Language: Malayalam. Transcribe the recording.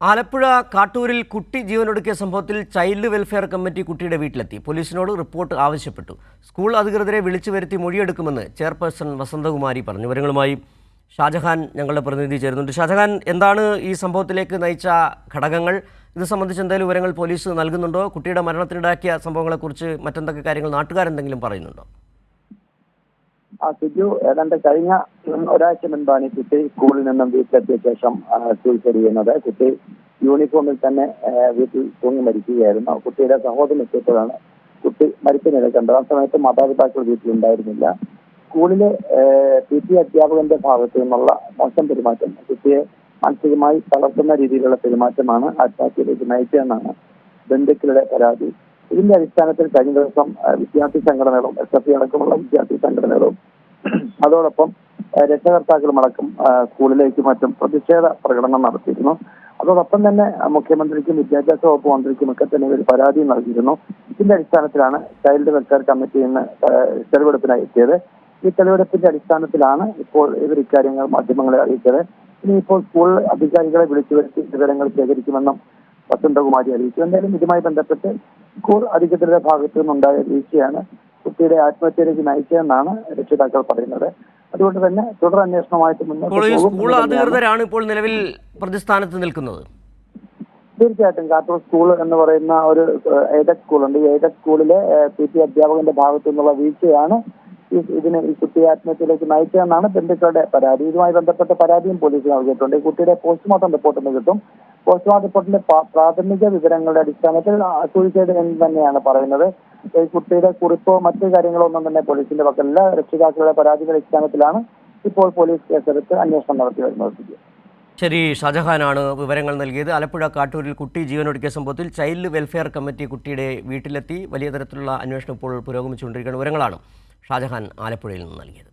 ആലപ്പുഴ കാട്ടൂരിൽ കുട്ടി ജീവനൊടുക്കിയ സംഭവത്തിൽ ചൈൽഡ് വെൽഫെയർ കമ്മിറ്റി കുട്ടിയുടെ വീട്ടിലെത്തി. പോലീസിനോട് റിപ്പോർട്ട് ആവശ്യപ്പെട്ടു. സ്കൂൾ അധികൃതരെ വിളിച്ചു വരുത്തി മൊഴിയെടുക്കുമെന്ന് ചെയർപേഴ്സൺ വസന്തകുമാരി പറഞ്ഞു. വിവരങ്ങളുമായി ഷാജഹാൻ ഞങ്ങളുടെ പ്രതിനിധി ചേരുന്നുണ്ട്. ഷാജഹാൻ, എന്താണ് ഈ സംഭവത്തിലേക്ക് നയിച്ച ഘടകങ്ങൾ? ഇത് സംബന്ധിച്ച് എന്തെങ്കിലും വിവരങ്ങൾ പോലീസ് നൽകുന്നുണ്ടോ? കുട്ടിയുടെ മരണത്തിനിടയാക്കിയ സംഭവങ്ങളെക്കുറിച്ച് മറ്റെന്തൊക്കെ കാര്യങ്ങൾ നാട്ടുകാരെന്തെങ്കിലും പറയുന്നുണ്ടോ? സിജു, ഏതാണ്ട് കഴിഞ്ഞ ഒരാഴ്ച മുൻപാണ് ഈ കുട്ടി സ്കൂളിൽ നിന്നും വീട്ടിലെത്തിയ ശേഷം സൂയിസൈഡ് ചെയ്യുന്നത്. കുട്ടി യൂണിഫോമിൽ തന്നെ വീട്ടിൽ തൂങ്ങി മരിക്കുകയായിരുന്നു. കുട്ടിയുടെ സഹോദരൻ എത്തിയപ്പോഴാണ് കുട്ടി മരിച്ച കണ്ടത്. ആ സമയത്ത് മാതാപിതാക്കൾ വീട്ടിലുണ്ടായിരുന്നില്ല. സ്കൂളിലെ PT അധ്യാപകന്റെ ഭാഗത്തു നിന്നുള്ള മോശം പെരുമാറ്റം, കുട്ടിയെ മാനസികമായി തളർത്തുന്ന രീതിയിലുള്ള പെരുമാറ്റമാണ് ആത്മഹത്യയിലേക്ക് നയിച്ചതെന്നാണ് ബന്ധുക്കളുടെ പരാതി. ഇതിന്റെ അടിസ്ഥാനത്തിൽ കഴിഞ്ഞ ദിവസം വിദ്യാർത്ഥി സംഘടനകളും SFI അടക്കമുള്ള വിദ്യാർത്ഥി സംഘടനകളും അതോടൊപ്പം രക്ഷകർത്താക്കളും അടക്കം സ്കൂളിലേക്കും മറ്റും പ്രതിഷേധ പ്രകടനം നടത്തിയിരുന്നു. അതോടൊപ്പം തന്നെ മുഖ്യമന്ത്രിക്കും വിദ്യാഭ്യാസ വകുപ്പ് മന്ത്രിക്കും ഒക്കെ തന്നെ ഒരു പരാതി നൽകിയിരുന്നു. ഇതിന്റെ അടിസ്ഥാനത്തിലാണ് ചൈൽഡ് വെൽഫെയർ കമ്മിറ്റി ഇന്ന് തെളിവെടുപ്പിനായി എത്തിയത്. ഈ തെളിവെടുപ്പിന്റെ അടിസ്ഥാനത്തിലാണ് ഇപ്പോൾ ഇവർ ഇക്കാര്യങ്ങൾ മാധ്യമങ്ങളെ അറിയിച്ചത്. ഇനിയിപ്പോൾ സ്കൂൾ അധികാരികളെ വിളിച്ചു വരുത്തി വിവരങ്ങൾ ശേഖരിക്കുമെന്നും വസന്തകുമാരി അറിയിച്ചു. എന്തായാലും ഇതുമായി ബന്ധപ്പെട്ട് സ്കൂൾ അധികൃതരുടെ ഭാഗത്തു നിന്നുണ്ടായ വീഴ്ചയാണ് കുട്ടിയുടെ ആത്മഹത്യയിലേക്ക് നയിച്ചതെന്നാണ് രക്ഷിതാക്കൾ പറയുന്നത്. അതുകൊണ്ട് തന്നെ തുടർ അന്വേഷണമായിട്ട് മുന്നോട്ട് പോകും. സ്കൂൾ അധികൃതരാണ് ഇപ്പോൾ നിലവിൽ പ്രതിസ്ഥാനത്ത് നിൽക്കുന്നത്. തീർച്ചയായിട്ടും കാട്ടൂർ സ്കൂൾ എന്ന് പറയുന്ന ഒരു എയ്ഡഡ് സ്കൂളുണ്ട്. ഈ എയ്ഡഡ് സ്കൂളിലെ PT അധ്യാപകന്റെ ഭാഗത്തു നിന്നുള്ള വീഴ്ചയാണ് ഈ കുട്ടിയെ ആത്മഹത്യയിലേക്ക് നയിച്ചതെന്നാണ് ബന്ധുക്കളുടെ പരാതി. ഇതുമായി ബന്ധപ്പെട്ട പരാതിയും പോലീസ് നൽകിയിട്ടുണ്ട്. ഈ കുട്ടിയുടെ പോസ്റ്റ്മോർട്ടം റിപ്പോർട്ട് കിട്ടും. പോസ്റ്റ്മോർട്ടം റിപ്പോർട്ടിന്റെ പ്രാഥമിക വിവരങ്ങളുടെ അടിസ്ഥാനത്തിൽ സൂയിസൈഡ് എന്ന് തന്നെയാണ് പറയുന്നത്. ഈ കുട്ടിയുടെ കുറിപ്പോ മറ്റു കാര്യങ്ങളോ ഒന്നും തന്നെ പോലീസിന്റെ പക്കലില്ല. രക്ഷിതാക്കളുടെ പരാതിയുടെ അടിസ്ഥാനത്തിലാണ് ഇപ്പോൾ പോലീസ് കേസെടുത്ത് അന്വേഷണം നടത്തി വരുന്നത്. ശരി, ഷാജഹാനാണ് വിവരങ്ങൾ നൽകിയത്. ആലപ്പുഴ കാട്ടൂരിൽ കുട്ടി ജീവനൊടുക്കിയ സംഭവത്തിൽ ചൈൽഡ് വെൽഫെയർ കമ്മിറ്റി കുട്ടിയുടെ വീട്ടിലെത്തി. വലിയ തരത്തിലുള്ള അന്വേഷണം ഇപ്പോൾ പുരോഗമിച്ചുകൊണ്ടിരിക്കുന്ന വിവരങ്ങളാണ് ഷാജഹാൻ ആലപ്പുഴയിൽ നിന്ന് നൽകിയത്.